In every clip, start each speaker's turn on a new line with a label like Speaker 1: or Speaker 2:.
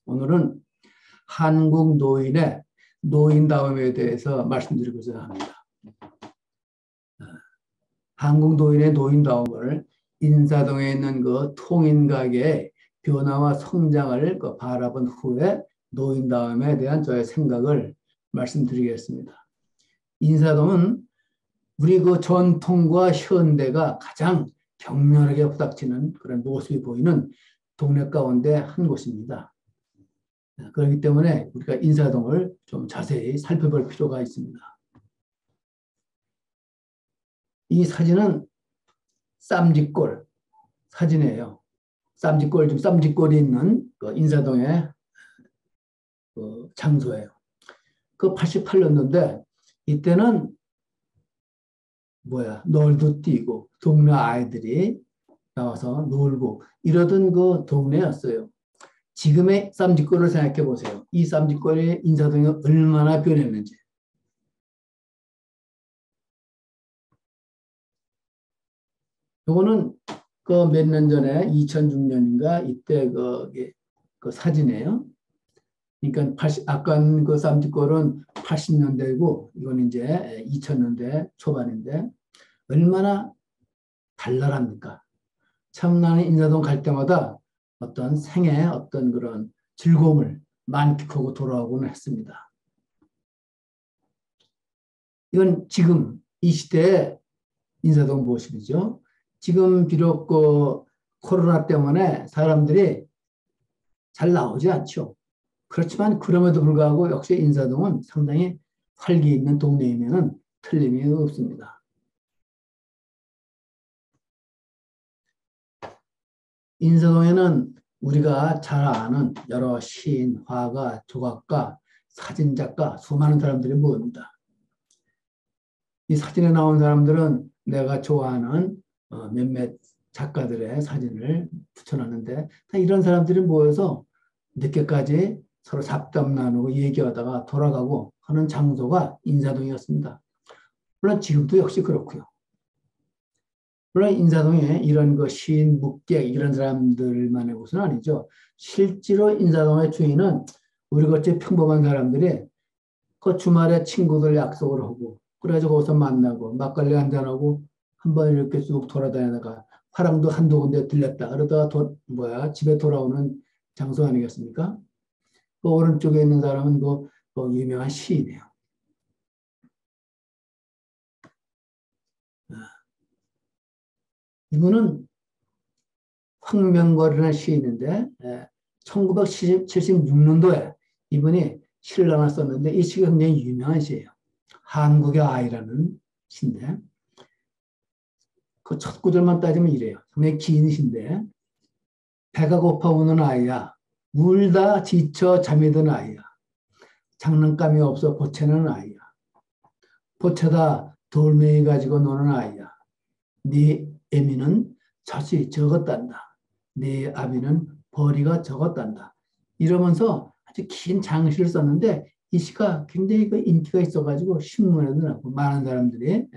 Speaker 1: 오늘은 한국 노인의 노인다움에 대해서 말씀드리고자 합니다. 한국 노인의 노인다움을 인사동에 있는 그 통인가게의 변화와 성장을 바라본 후에 노인다움에 대한 저의 생각을 말씀드리겠습니다. 인사동은 우리 그 전통과 현대가 가장 격렬하게 부닥치는 그런 모습이 보이는 동네 가운데 한 곳입니다. 그렇기 때문에 우리가 인사동을 좀 자세히 살펴볼 필요가 있습니다. 이 사진은 쌈짓골 사진이에요. 쌈짓골이 있는 그 인사동의 그 장소예요. 그 88년도인데 이때는 널도 뛰고 동네 아이들이 나와서 놀고 이러던 그 동네였어요. 지금의 쌈짓골을 생각해 보세요. 이 쌈짓골이 인사동이 얼마나 변했는지. 요거는 그 몇 년 전에 2006년인가 이때 그 사진이에요. 그러니까 아까 그 쌈짓골은 80년대이고 이건 이제 2000년대 초반인데 얼마나 발랄합니까? 참 나는 인사동 갈 때마다 어떤 생애 어떤 그런 즐거움을 만끽하고 돌아오곤 했습니다. 이건 지금 이 시대의 인사동 모습이죠. 지금 비록 그 코로나 때문에 사람들이 잘 나오지 않죠. 그렇지만 그럼에도 불구하고 역시 인사동은 상당히 활기 있는 동네임에는 틀림이 없습니다. 인사동에는 우리가 잘 아는 여러 시인, 화가, 조각가, 사진작가, 수많은 사람들이 모입니다. 이 사진에 나온 사람들은 내가 좋아하는 몇몇 작가들의 사진을 붙여놨는데 다 이런 사람들이 모여서 늦게까지 서로 잡담 나누고 얘기하다가 돌아가고 하는 장소가 인사동이었습니다. 물론 지금도 역시 그렇고요. 물론 인사동에 이런 그 시인, 묵객 이런 사람들만의 곳은 아니죠. 실제로 인사동의 주인은 우리같이 평범한 사람들이 그 주말에 친구들 약속을 하고 그래가지고 거기서 만나고 막걸리 한잔하고 한번 이렇게 쭉 돌아다니다가 화랑도 한두 군데 들렸다 그러다가 집에 돌아오는 장소 아니겠습니까? 그 오른쪽에 있는 사람은 그 유명한 시인이에요. 이분은 황명걸이라는 시인인데 1976년도에 이분이 시를 하나 썼는데 이 시가 굉장히 유명한 시예요. 한국의 아이라는 시인데 그 첫 구절만 따지면 이래요. 굉장히 긴 시인데 배가 고파 우는 아이야. 울다 지쳐 잠이 든 아이야. 장난감이 없어 보채는 아이야. 보채다 돌멩이 가지고 노는 아이야. 네 애미는 젖이 적었단다. 네 아비는 벌이가 적었단다. 이러면서 아주 긴 장시를 썼는데 이 시가 굉장히 그 인기가 있어가지고 신문에도 나고 많은 사람들이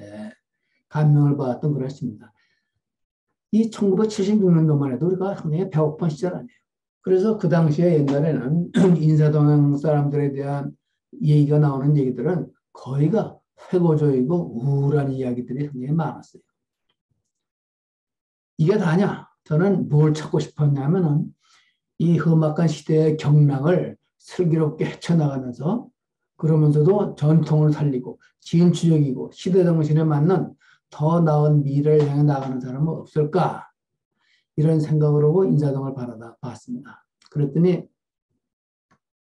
Speaker 1: 감명을 받았던 그런 시입니다. 이 1976년도만 해도 우리가 상당히 배고픈 시절 아니에요. 그래서 그 당시에 옛날에는 인사동 사람들에 대한 얘기가 나오는 얘기들은 거의가 회고적이고 우울한 이야기들이 굉장히 많았어요. 이게 다냐? 저는 뭘 찾고 싶었냐면은 이 험악한 시대의 경랑을 슬기롭게 헤쳐나가면서 그러면서도 전통을 살리고 진취적이고 시대 정신에 맞는 더 나은 미래를 향해 나가는 사람은 없을까? 이런 생각으로 인사동을 봤습니다. 그랬더니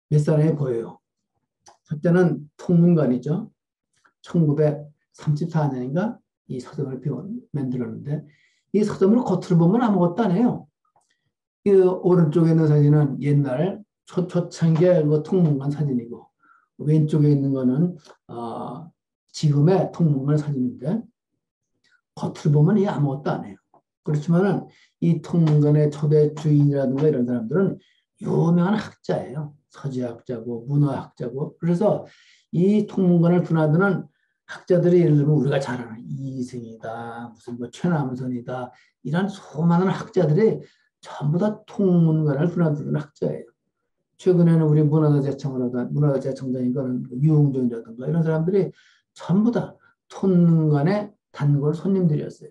Speaker 1: 몇 사람이 보여요. 첫째는 통문관이죠. 1934년인가 이 서점을 만들었는데 이 서점을 겉으로 보면 아무것도 안 해요. 이 오른쪽에 있는 사진은 옛날 초창기의 그 통문관 사진이고 왼쪽에 있는 거는 지금의 통문관 사진인데 겉으로 보면 이 아무것도 안 해요. 그렇지만은 이 통문관의 초대 주인이라든가 이런 사람들은 유명한 학자예요. 서재학자고 문화학자고. 그래서 이 통문관을 드나드는 학자들이 예를 들면 우리가 잘 아는 이승이다, 무슨 뭐 최남선이다 이런 수많은 학자들이 전부 다 통문관을 드나드는 학자예요. 최근에는 우리 문화재청장인 거는 유흥종이라든가 이런 사람들이 전부 다 톤간의 단골 손님들이었어요.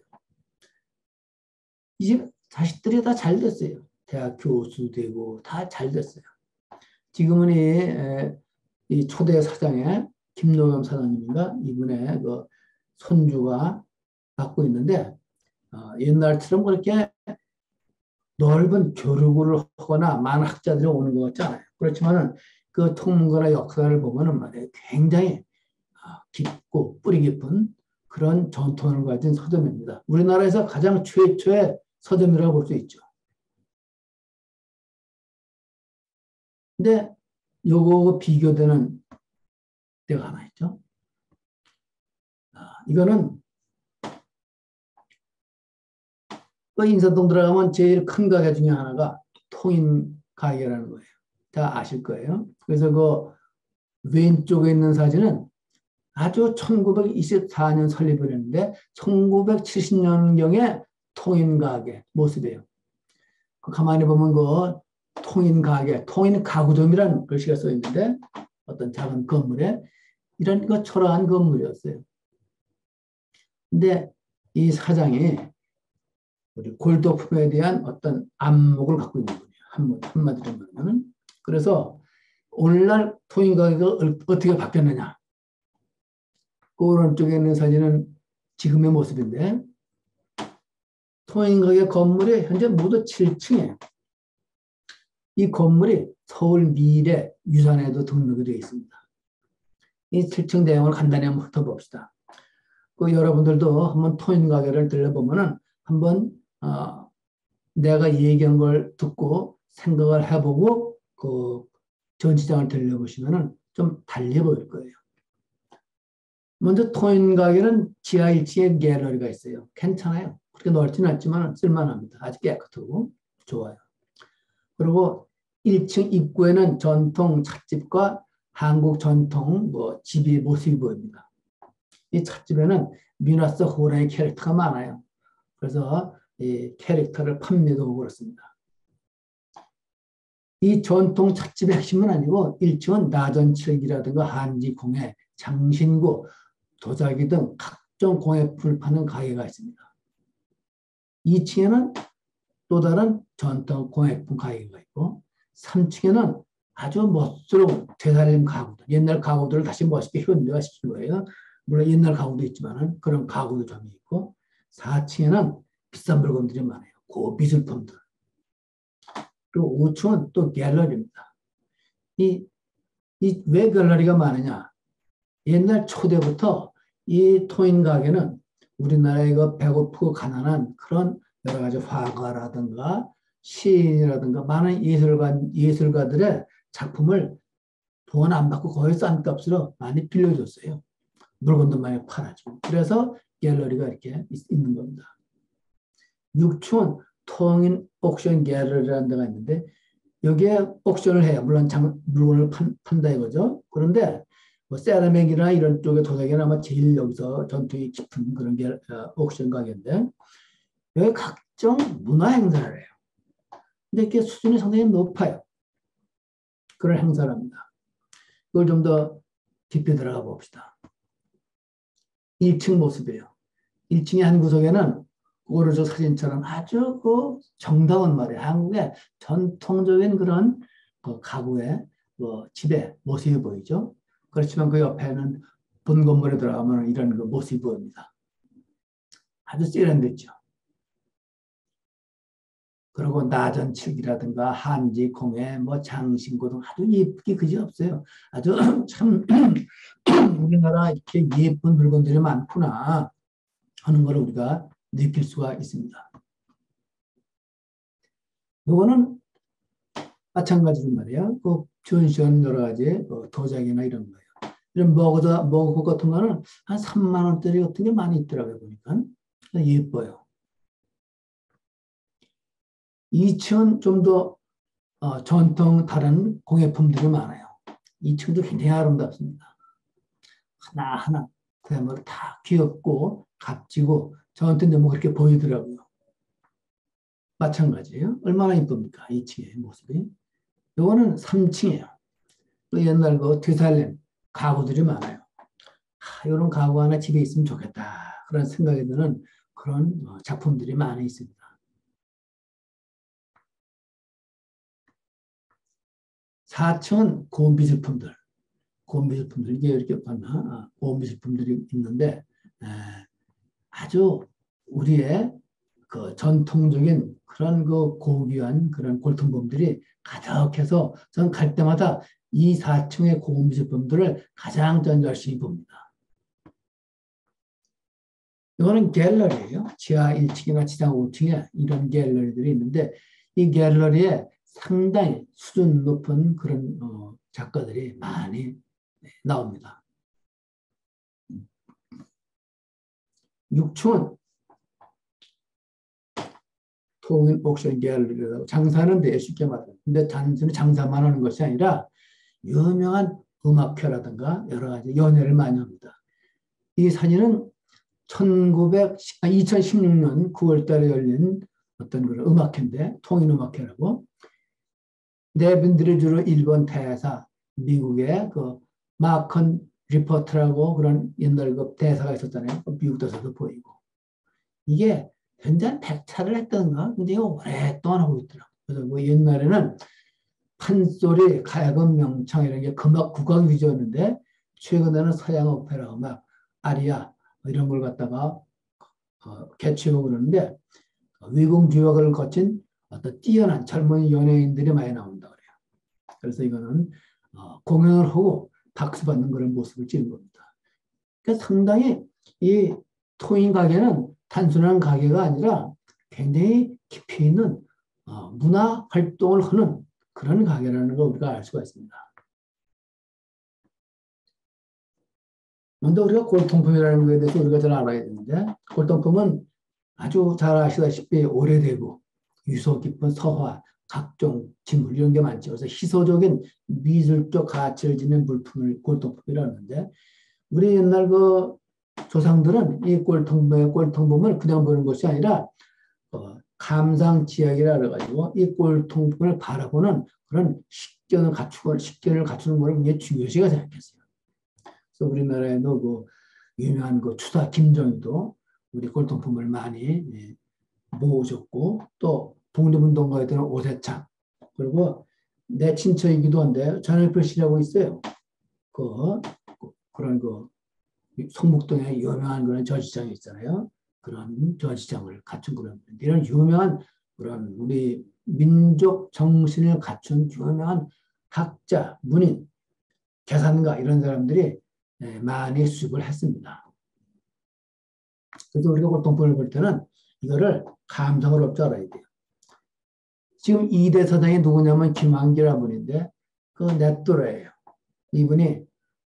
Speaker 1: 이제 자식들이 다 잘 됐어요. 대학 교수 되고 다 잘 됐어요. 지금은 이 초대 사장의 김노겸 사장님인가 이분의 그 손주가 맡고 있는데 옛날처럼 그렇게 넓은 교류를 하거나 많은 학자들이 오는 것 같지 않아요. 그렇지만은 그 통문과나 역사를 보면은 말이에요. 굉장히 깊고 뿌리 깊은 그런 전통을 가진 서점입니다. 우리나라에서 가장 최초의 서점이라고 볼 수 있죠. 근데 요거 비교되는 데가 하나 있죠. 이거는 그 인사동 들어가면 제일 큰 가게 중에 하나가 통인 가게라는 거예요. 다 아실 거예요. 그래서 그 왼쪽에 있는 사진은 아주 1924년 설립을 했는데 1970년경에 통인 가게 모습이에요. 그 가만히 보면 그 통인 가게, 통인 가구점이라는 글씨가 써 있는데 어떤 작은 건물에 이런 거 초라한 건물이었어요. 근데 이 사장이 우리 골동품에 대한 어떤 안목을 갖고 있는 거예요. 한마디로 말하면. 그래서 오늘날 통인 가게가 어떻게 바뀌었느냐. 그 오른쪽에 있는 사진은 지금의 모습인데 통인 가게 건물이 현재 모두 7층이에요. 이 건물이 서울 미래 유산에도 등록이 되어 있습니다. 이 7층 내용을 간단히 한번 훑어봅시다. 그 여러분들도 한번 통인 가게를 들려보면은 한번 내가 얘기한 걸 듣고 생각을 해보고 그 전시장을 들려보시면은 좀 달리 보일 거예요. 먼저 통인 가게는 지하 1층에 갤러리가 있어요. 괜찮아요. 그렇게 넓지는 않지만 쓸만합니다. 아주 깨끗하고 좋아요. 그리고 1층 입구에는 전통 찻집과 한국 전통 집이 모습이 보입니다. 이 찻집에는 미나스 호랑이 캐릭터가 많아요. 그래서 이 캐릭터를 판매도 하고 그렇습니다. 이 전통 찻집의 핵심은 아니고 1층은 나전칠기라든가 한지, 공예, 장신구, 도자기 등 각종 공예품을 파는 가게가 있습니다. 2층에는 또 다른 전통 공예품 가게가 있고 3층에는 아주 멋스러운 되살림 가구들, 옛날 가구들을 다시 멋있게 현대화시킨 거예요. 물론 옛날 가구도 있지만 그런 가구도 점이 있고 4층에는 비싼 물건들이 많아요. 고미술품들. 그리고 5층은 또 갤러리입니다. 왜 갤러리가 많으냐? 옛날 초대부터 이 통인 가게는 우리나라의 그 배고프고 가난한 그런 여러 가지 화가라든가 시인이라든가 많은 예술가들의 작품을 돈 안 받고 거의 싼 값으로 많이 빌려줬어요. 물건도 많이 팔아주고. 그래서 갤러리가 이렇게 있는 겁니다. 6층은 통인 옥션 갤러리라는 데가 있는데 여기에 옥션을 해요. 물론 물건을 판다 이거죠. 그런데 뭐 세라믹이나 이런 쪽의 도자기는 아마 제일 여기서 전통이 깊은 그런 게 옥션 가게인데 여기 각종 문화 행사를 해요. 근데 이게 수준이 상당히 높아요. 그런 행사를 합니다. 이걸 좀 더 깊이 들어가 봅시다. 1층 모습이에요. 1층의 한 구석에는 오른쪽 사진처럼 아주 그 정다운 말이에요. 한국의 전통적인 그런 그 가구의 집의 모습이 보이죠. 그렇지만 그 옆에는 본 건물에 들어가면 이런 그 모습이 보입니다. 아주 세련됐죠. 그리고 나전칠기라든가 한지, 공예, 장신구 등 아주 예쁘게 그지없어요. 아주 참 우리나라 이렇게 예쁜 물건들이 많구나 하는 걸 우리가 느낄 수가 있습니다. 이거는 마찬가지로 말이에요. 그 전시한 여러 가지 도자기나 이런 거예요. 이런 머그 같은 거는 한 3만 원짜리 같은 게 많이 있더라고요. 보니까 예뻐요. 2층은 좀 더 전통 다른 공예품들이 많아요. 2층도 굉장히 아름답습니다. 하나하나 그야말로 다 귀엽고 값지고 저한테 너무 그렇게 보이더라고요. 마찬가지예요. 얼마나 이쁩니까? 2층의 모습이. 요거는 3층이에요. 또 옛날 그 되살림 가구들이 많아요. 이런 가구 하나 집에 있으면 좋겠다. 그런 생각이 드는 그런 작품들이 많이 있습니다. 4층은 고온비술품들. 고온비술품들, 이게 이렇게 봤나? 고온비술품들이 있는데, 아주 우리의 그 전통적인 그런 그 고귀한 그런 골동품들이 가득해서 저는 갈 때마다 이 4층의 고온비술품들을 가장 전 열심히 봅니다. 이거는 갤러리예요. 지하 1층이나 지상 5층에 이런 갤러리들이 있는데 이 갤러리에 상당히 수준 높은 그런 작가들이 많이 나옵니다. 6층은 통일 옥션 갤러리라고 장사하는데 쉽게 말해요. 근데 단순히 장사만 하는 것이 아니라 유명한 음악회라든가 여러 가지 연회를 많이 합니다. 이 사진은 2016년 9월 달에 열린 어떤 그런 음악회인데, 통일음악회라고. 내분들이 주로 일본 대사, 미국의 그 마컨 리포트라고 그런 옛날 그 대사가 있었잖아요. 미국 대사도 보이고. 이게 현재 한 100차를 했던가? 근데 이거 오랫동안 하고 있더라고요. 그래서 뭐 옛날에는 판소리, 가야금 명창 이런 게 국악 위주였는데 최근에는 서양 오페라 음악, 아리아 이런 걸 갖다가 개최하고 그러는데 위공 교육을 거친 어떤 뛰어난 젊은 연예인들이 많이 나온다 그래요. 그래서 이거는 공연을 하고 박수 받는 그런 모습을 찍은 겁니다. 그러니까 상당히 이 토인 가게는 단순한 가게가 아니라 굉장히 깊이 있는 문화 활동을 하는 그런 가게라는 걸 우리가 알 수가 있습니다. 먼저 우리가 골동품이라는 것에 대해서 우리가 잘 알아야 되는데, 골동품은 아주 잘 아시다시피 오래되고 유서 깊은 서화, 각종 지물 이런 게 많죠. 그래서 희소적인 미술적 가치를 지닌 물품을 골동품이라는데, 우리 옛날 그 조상들은 이 골동품을 그냥 보는 것이 아니라 감상지학이라 그래가지고 이 골동품을 바라보는 그런 식견을 갖추는 걸 굉장히 중요시가 생각했어요. 그래서 우리나라에도 그 유명한 그 추사 김정희도 우리 골동품을 많이 모으셨고, 또 독립운동가에 되는 오세창, 그리고 내 친척이기도 한데 전일필 씨라고 있어요. 그런 성북동에 유명한 그런 전시장이 있잖아요. 그런 전시장을 갖춘 그런 이런 유명한 그런 우리 민족 정신을 갖춘 유명한 학자, 문인, 계산가 이런 사람들이 많이 수집을 했습니다. 그래서 우리가 골동품을 볼 때는 이거를 감성을 할 줄 알아야 돼요. 지금 2대 사장이 누구냐면 김한길이라는 분인데 그 내 또래예요. 이분이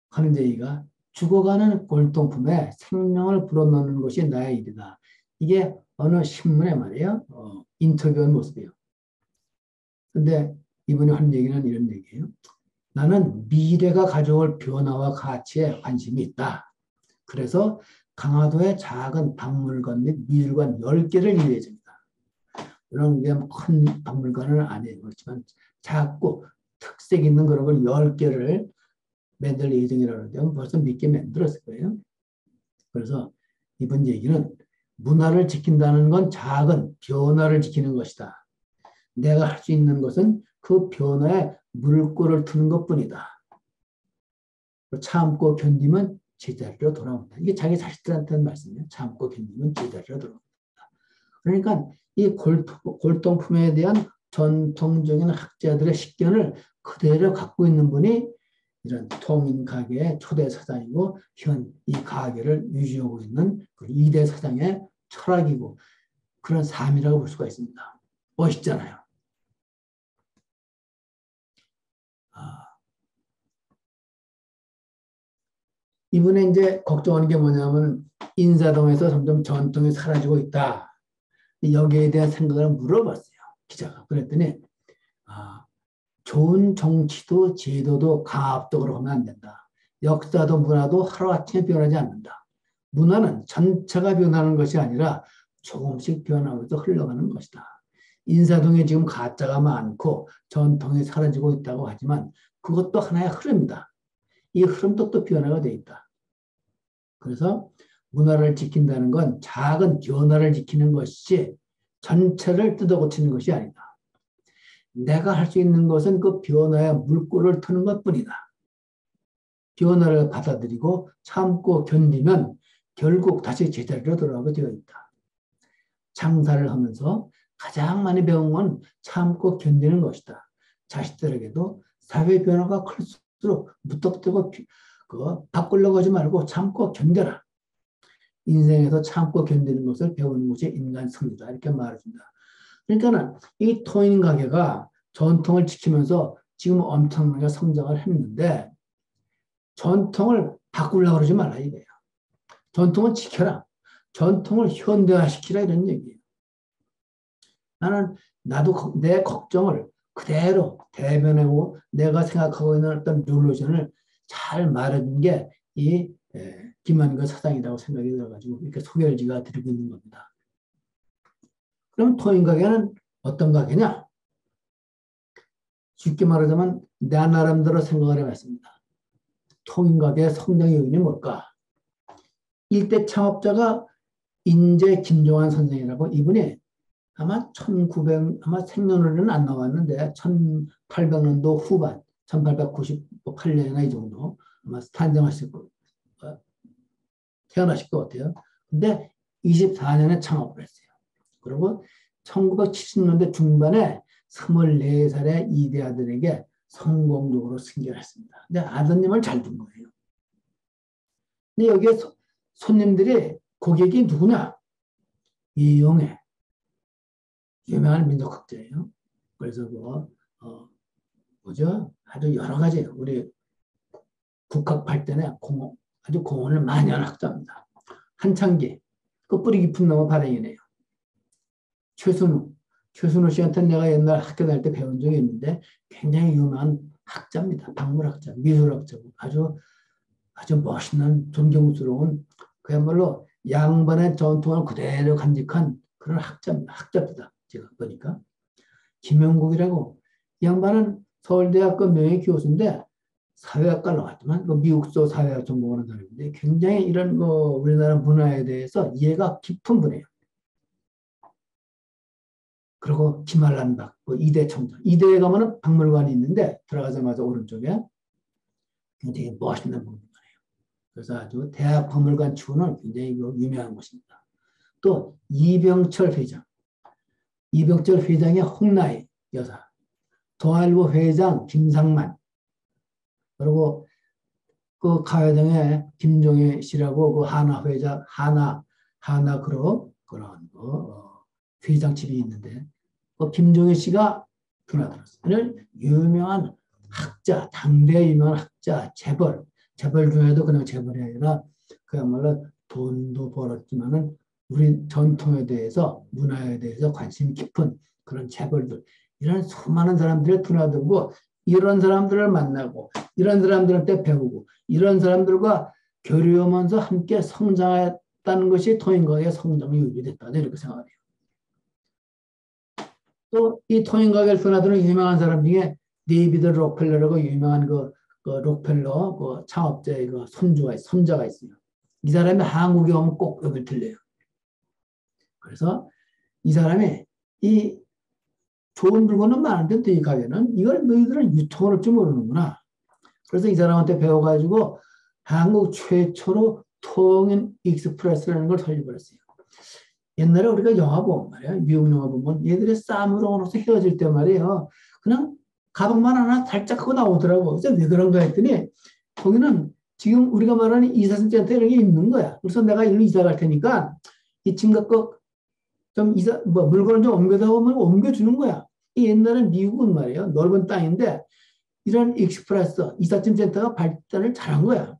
Speaker 1: 하는 얘기가 죽어가는 골동품에 생명을 불어넣는 것이 나의 일이다. 이게 어느 신문에 말이에요. 인터뷰한 모습이에요. 근데 이분이 하는 얘기는 이런 얘기예요. 나는 미래가 가져올 변화와 가치에 관심이 있다. 그래서 강화도의 작은 박물관 및 미술관 10개를 이용해 줍니다. 물론 큰 박물관은 아니에요. 그렇지만 작고 특색 있는 그런 걸 10개를 만들 예정이라는데 벌써 몇 개 만들었을 거예요. 그래서 이번 얘기는 문화를 지킨다는 건 작은 변화를 지키는 것이다. 내가 할 수 있는 것은 그 변화에 물꼬를 트는 것뿐이다. 참고 견디면 제자리로 돌아온다. 이게 자기 자식들한테는 말씀이에요. 참고 견디면 제자리로 돌아온다. 그러니까 이 골동품에 대한 전통적인 학자들의 식견을 그대로 갖고 있는 분이 이런 통인가게의 초대 사장이고 현 이 가게를 유지하고 있는 그 2대 사장의 철학이고 그런 삶이라고 볼 수가 있습니다. 멋있잖아요. 이분의 이제 걱정하는 게 뭐냐면 인사동에서 점점 전통이 사라지고 있다. 여기에 대한 생각을 물어봤어요. 기자가. 그랬더니 좋은 정치도 제도도 강압적으로 하면 안 된다. 역사도 문화도 하루아침에 변하지 않는다. 문화는 전체가 변하는 것이 아니라 조금씩 변하면서 흘러가는 것이다. 인사동에 지금 가짜가 많고 전통이 사라지고 있다고 하지만 그것도 하나의 흐름이다. 이 흐름도 또 변화가 돼 있다. 그래서 문화를 지킨다는 건 작은 변화를 지키는 것이 전체를 뜯어고치는 것이 아니다. 내가 할 수 있는 것은 그 변화에 물꼬를 트는 것뿐이다. 변화를 받아들이고 참고 견디면 결국 다시 제자리로 돌아오게 되어 있다. 장사를 하면서 가장 많이 배운 건 참고 견디는 것이다. 자식들에게도 사회 변화가 클수록 무턱대고 바꾸려고 하지 말고 참고 견뎌라. 인생에서 참고 견디는 것을 배우는 것이 인간 승리다. 이렇게 말해준다. 그러니까 이 토인 가게가 전통을 지키면서 지금 엄청나게 성장을 했는데 전통을 바꾸려고 그러지 말라 이거예요. 전통은 지켜라. 전통을 현대화시키라 이런 얘기예요. 나도 내 걱정을 그대로 대변하고 내가 생각하고 있는 어떤 룰루션을 잘 말해준 게 이 김한거 사장이라고 생각이 들어가지고 이렇게 소개를 제가 드리고 있는 겁니다. 그럼 토인 가게는 어떤 가게냐? 쉽게 말하자면 내 나름대로 생각을 해봤습니다. 토인 가게의 성장 요인이 뭘까? 일대 창업자가 인제 김종환 선생이라고 이분이 아마 1900, 생년월일은 안 나왔는데 1800년도 후반, 1898년이나 이 정도 아마 탄생하실 거, 태어나실 것 같아요. 근데 24년에 창업을 했어요. 그리고 1970년대 중반에 24살의 이대 아들에게 성공적으로 승계를 했습니다. 근데 아드님을 잘 둔 거예요. 근데 여기에 손님들이 고객이 누구냐? 이용해. 유명한 민족학자예요. 그래서 뭐죠? 아주 여러 가지 우리 국학 발전에 아주 공헌을 많이 한 학자입니다. 한창기, 그 뿌리 깊은 나무 발행이네요. 최순우 씨한테 내가 옛날 학교 다닐 때 배운 적이 있는데 굉장히 유명한 학자입니다. 박물학자, 미술학자고 아주 멋있는 존경스러운 그야말로 양반의 전통을 그대로 간직한 그런 학자입니다. 제가 보니까 김영국이라고 이 양반은 서울대학교 명예 교수인데 사회학과를 나왔지만 미국서 사회학 전공하는 사람인데 굉장히 이런 우리나라 문화에 대해서 이해가 깊은 분이에요. 그리고 김한란박 이대 청장, 이대에 가면은 박물관이 있는데 들어가자마자 오른쪽에 굉장히 멋있는 박물관이에요. 그래서 아주 대학 박물관 치고는 굉장히 유명한 곳입니다. 또 이병철 회장의 홍나희 여사, 동아일보 회장 김상만, 그리고 그 가회장의 김종혜 씨라고 그 하나 회장, 하나 그런 회장집이 있는데 그 김종혜 씨가 드나들었어요. 유명한 학자, 당대 유명한 학자, 재벌 중에도 그냥 재벌이 아니라 그야말로 돈도 벌었지만은 우리 전통에 대해서 문화에 대해서 관심이 깊은 그런 재벌들 이런 수많은 사람들이 드나들고 이런 사람들을 만나고 이런 사람들한테 배우고 이런 사람들과 교류하면서 함께 성장했다는 것이 토인가게의 성장의 요인이 됐다 이렇게 생각해요. 또 이 토인가게를 드나드는 유명한 사람 중에 데이비드 록펠러라고 유명한 그 록펠러 그 창업자의 그 손자가 있어요. 이 사람이 한국에 오면 꼭 여길 들려요. 그래서 이 사람이 이 좋은 물건은 많은데 이 가게는 이걸 너희들은 유통을 할 줄 모르는구나. 그래서 이 사람한테 배워가지고 한국 최초로 통인 익스프레스라는 걸 설립을 했어요. 옛날에 우리가 영화 보면 말이야, 미국 영화 보면 얘들이 쌈으로 넣어서 헤어질 때 말이에요. 그냥 가방만 하나 살짝 하고 나오더라고. 그래서 왜 그런가 했더니 거기는 지금 우리가 말하는 이사센터 이런 게 있는 거야. 그래서 내가 일로 이사 갈 테니까 이 집 갖고 좀 물건을 좀 옮겨다 보면 옮겨주는 거야. 옛날에 미국은 말이에요. 넓은 땅인데 이런 익스프레스 이삿짐 센터가 발전을 잘한 거야.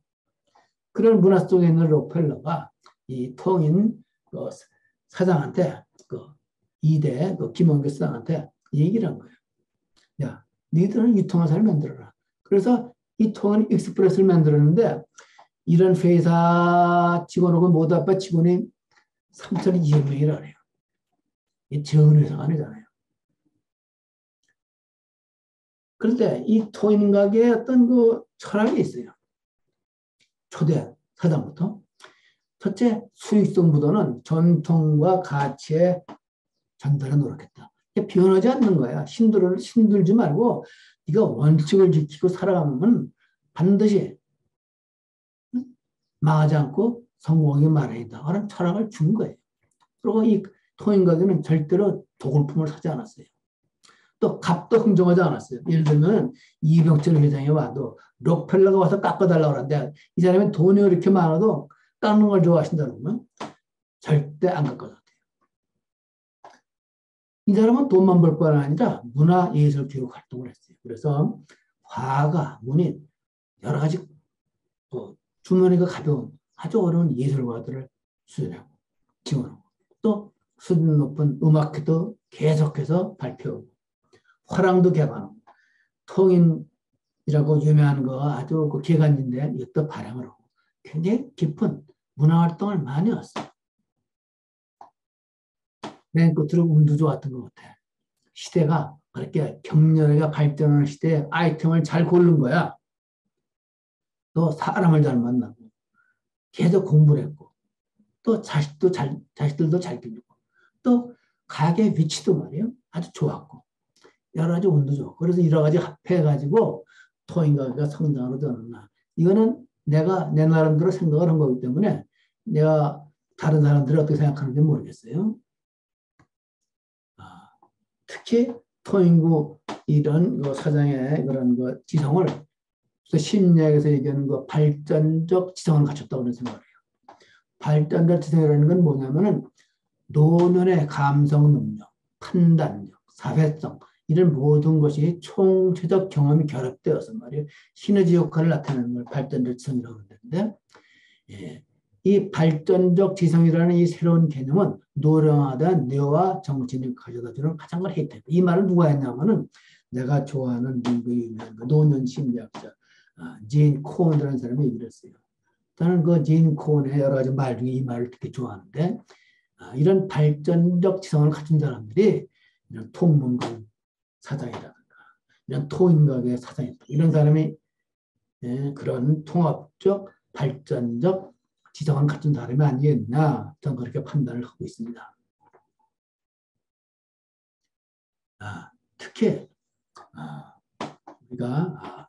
Speaker 1: 그런 문화 속에 있는 록펠러가 이 통인 사장한테 이대 김원규 사장한테 얘기를 한 거예요. 야, 너희들은 유통화사를 만들어라. 그래서 이 통인 익스프레스를 만들었는데 이런 회사 직원하고 모두 합해 직원이 3,200명이라 그래요. 이 적은 회사가 아니잖아요. 그런데 이 토인각의 어떤 그 철학이 있어요. 초대 사장부터. 첫째, 수익성부도는 전통과 가치에 전달에 노력했다. 변하지 않는 거야. 힘들지 말고 네가 원칙을 지키고 살아가면 반드시 망하지 않고 성공하기 마련이다. 그런 철학을 준 거예요. 그리고 이 토인가게는 절대로 도굴품을 사지 않았어요. 또 값도 흥정하지 않았어요. 예를 들면 이병철 회장이 와도 록펠러가 와서 깎아달라고 하는데 이 사람이 돈이 이렇게 많아도 깎는 걸 좋아하신다는 건 절대 안 깎아줬대요. 이 사람은 돈만 벌 뿐 아니라 문화예술교육 활동을 했어요. 그래서 화가, 문인, 여러 가지 주머니가 가벼운 아주 어려운 예술가들을 수련하고 지원하고 또 수준 높은 음악회도 계속해서 발표하고 화랑도 개관하고 통인이라고 유명한 거 아주 그 개관인데 이것도 발행을 하고 굉장히 깊은 문화활동을 많이 했어요. 맨 끝으로 운도 좋았던 것 같아. 시대가 그렇게 격렬하게 발전하는 시대에 아이템을 잘 고른 거야. 또 사람을 잘 만나고 계속 공부를 했고 또 자식들도 잘 기르고 또 가게 위치도 말이에요. 아주 좋았고 여러 가지 운도 좋고 그래서 여러 가지 합해가지고 토인가게가 성장으로 되었나. 이거는 내가 내 나름대로 생각을 한 거기 때문에 내가 다른 사람들이 어떻게 생각하는지 모르겠어요. 특히 토인구 이런 사장의 그런 지성을 심리학에서 얘기하는 발전적 지성을 갖췄다고 그런 생각을 해요. 발전적 지성이라는 건 뭐냐면은 노년의 감성 능력, 판단력, 사회성 이런 모든 것이 총체적 경험이 결합되어서 말이에요. 시너지 효과를 나타내는 걸 발전적 지성이라고 하는데 이 발전적 지성이라는 이 새로운 개념은 노령하던 뇌와 정신을 가져다주는 가장 큰 혜택. 이 말을 누가 했냐면은 내가 좋아하는 미국의 노년 심리학자 진 코언이라는 사람이 얘기를 했어요. 저는 그 진 코언의 여러 가지 말 중에 이 말을 되게 좋아하는데 이런 발전적 지성을 갖춘 사람들이 이런 통문관 사장이라든가 이런 토인가게 사장이라든가 이런 사람이 그런 통합적 발전적 지성을 갖춘 사람이 아니겠나 저는 그렇게 판단을 하고 있습니다. 특히 우리가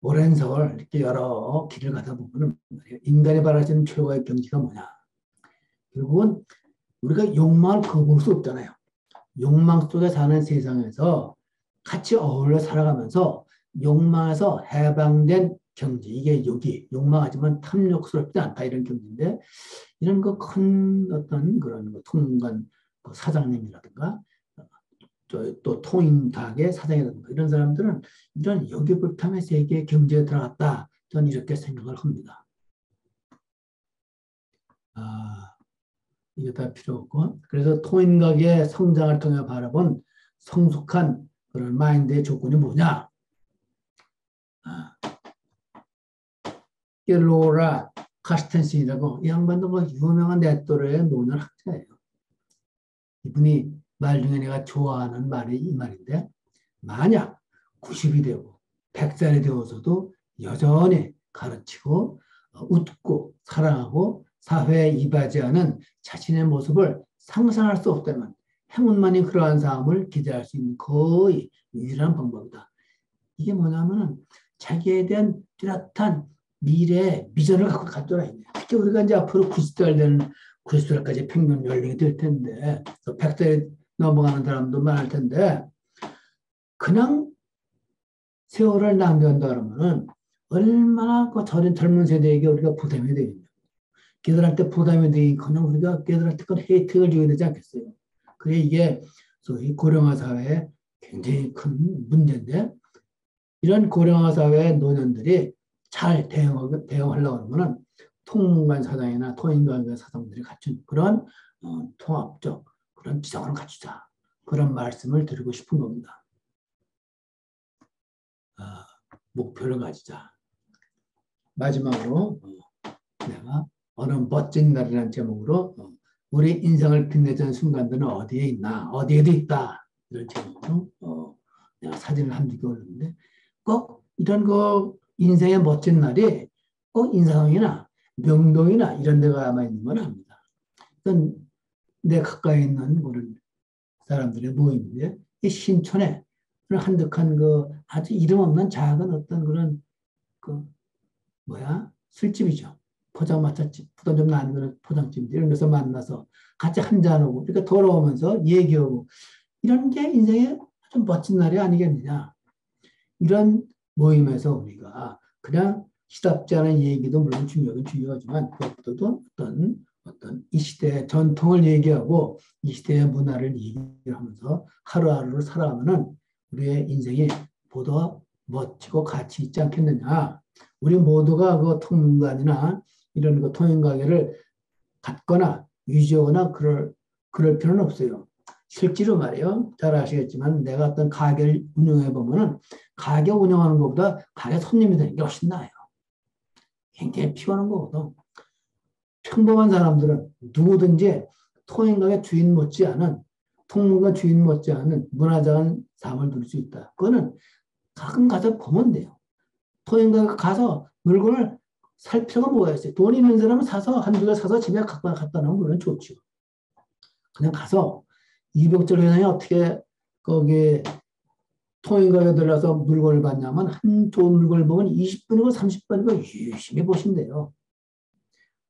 Speaker 1: 오랜 세월 이렇게 여러 길을 가다 보면 인간이 바랄 수 있는 최고의 경지가 뭐냐. 결국은 우리가 욕망을 거부할 수 없잖아요. 욕망 속에 사는 세상에서 같이 어울려 살아가면서 욕망에서 해방된 경지. 이게 욕망하지만 탐욕스럽지 않다 이런 경지인데 이런 큰 어떤 그런 통관 사장님이라든가 또 통인가게 사장이라든가 이런 사람들은 이런 여기불탐의 세계의 경제에 들어갔다. 저는 이렇게 생각을 합니다. 이게 다 필요 없고 그래서 통인가게의 성장을 통해 바라본 성숙한 그런 마인드의 조건이 뭐냐? 로라 카스텐슨이라고 이 양반도 유명한 넷도르의 노년 학자예요. 이분이 말 중에 내가 좋아하는 말이 이 말인데 만약 90이 되고 100살이 되어서도 여전히 가르치고 웃고 사랑하고 사회에 이바지하는 자신의 모습을 상상할 수 없다면 행운만이 그러한 삶을 기대할 수 있는 거의 유일한 방법이다. 이게 뭐냐면 자기에 대한 뚜렷한 미래의 비전을 갖고 가져라. 특히 우리가 이제 앞으로 90살 되는 90살까지 평균 연령이 될 텐데 100살이 넘어가는 사람도 많을 텐데 그냥 세월을 낭비한다 그러면은 얼마나 그 젊은 세대에게 우리가 부담이 되겠냐. 걔들한테 부담이 되니까 우리가 걔들한테 큰 혜택을 줘야 되지 않겠어요. 그게 이게 소위 고령화 사회의 굉장히 큰 문제인데 이런 고령화 사회의 노년들이 잘 대응하려고 하면 통문관 사장이나 토인관 사장들이 갖춘 그런 통합적 그런 지성을 갖추자. 그런 말씀을 드리고 싶은 겁니다. 목표를 가지자. 마지막으로 내가 어느 멋진 날이라는 제목으로 우리 인생을 빛내주는 순간들은 어디에 있나? 어디에도 있다. 이런 제목으로 내가 사진을 한두 개 올렸는데 꼭 이런 거 인생의 멋진 날이 꼭 인사동이나 명동이나 이런 데가 아마 있는 건 압니다. 내 가까이 있는 그런 사람들의 모임인데 이 신촌에 한적한 그 아주 이름 없는 작은 어떤 그런 그 술집이죠. 포장마차집, 부담 좀 나는 그런 포장집 이런 데서 만나서 같이 한잔하고 이렇게 돌아오면서 얘기하고 이런 게 인생의 아주 멋진 날이 아니겠느냐. 이런 모임에서 우리가 그냥 시답지 않은 얘기도 물론 중요하긴 중요하지만 그것보다도 어떤 이 시대의 전통을 얘기하고 이 시대의 문화를 얘기하면서 하루하루를 살아가면은 우리의 인생이 보다 멋지고 가치 있지 않겠느냐. 우리 모두가 그 통문관이나 이런 그 통행가게를 갖거나 유지하거나 그럴 필요는 없어요. 실제로 말이에요. 잘 아시겠지만 내가 어떤 가게를 운영해 보면은 가게 운영하는 것보다 가게 손님이 되는 게 훨씬 나아요. 굉장히 피곤한 거거든. 평범한 사람들은 누구든지 통행가게 주인 못지않은 통문관 주인 못지않은 문화적인 삶을 누릴 수 있다. 그거는 가끔 가서 보면 돼요. 통행가게 가서 물건을 살 필요가 뭐가 있어요. 돈 있는 사람은 사서 한두 개 사서 집에 갖다 놓으면 물론 좋죠. 그냥 가서 이병철 회장이 어떻게 거기에 통행가게 들어가서 물건을 봤냐면 한 좋은 물건을 보면 20분이고 30분이고 유심히 보신대요.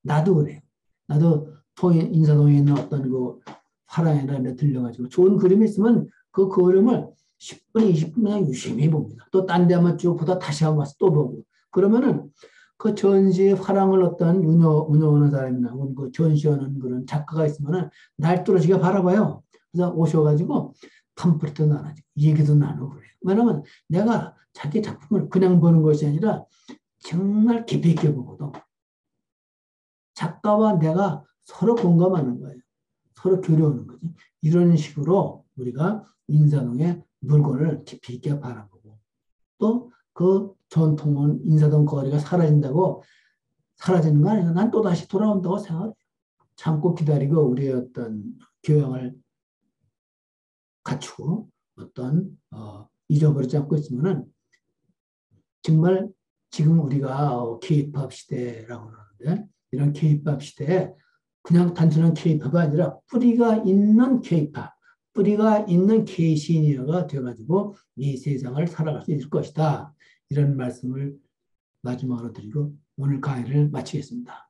Speaker 1: 나도 그래요. 나도 인사동에 있는 어떤 그 화랑이나 데 들려가지고 좋은 그림이 있으면 그 그림을 10분, 20분 그냥 유심히 봅니다. 또 딴 데 한번 쭉 보다 다시 한번 와서 또 보고. 그러면은 그 전시의 화랑을 어떤 운영하는 사람이나 혹은 그 전시하는 그런 작가가 있으면은 날 뚫어지게 바라봐요. 그래서 오셔가지고 팜플렛도 나눠주고 얘기도 나누고 그래요. 왜냐면 내가 자기 작품을 그냥 보는 것이 아니라 정말 깊이 있게 보거든. 작가와 내가 서로 공감하는 거예요. 서로 교류하는 거지. 이런 식으로 우리가 인사동의 물건을 깊이 있게 바라보고 또 그 전통은 인사동 거리가 사라진다고 사라지는 거 아니야. 난 또다시 돌아온다고 생각해요. 참고 기다리고 우리의 어떤 교양을 갖추고 어떤 잊어버리지 않고 있으면은 정말 지금 우리가 K-팝 시대라고 그러는데 이런 K-팝 시대에 그냥 단순한 K-팝이 아니라 뿌리가 있는 K-팝, 뿌리가 있는 K-시니어가 돼가지고 이 세상을 살아갈 수 있을 것이다. 이런 말씀을 마지막으로 드리고 오늘 강의를 마치겠습니다.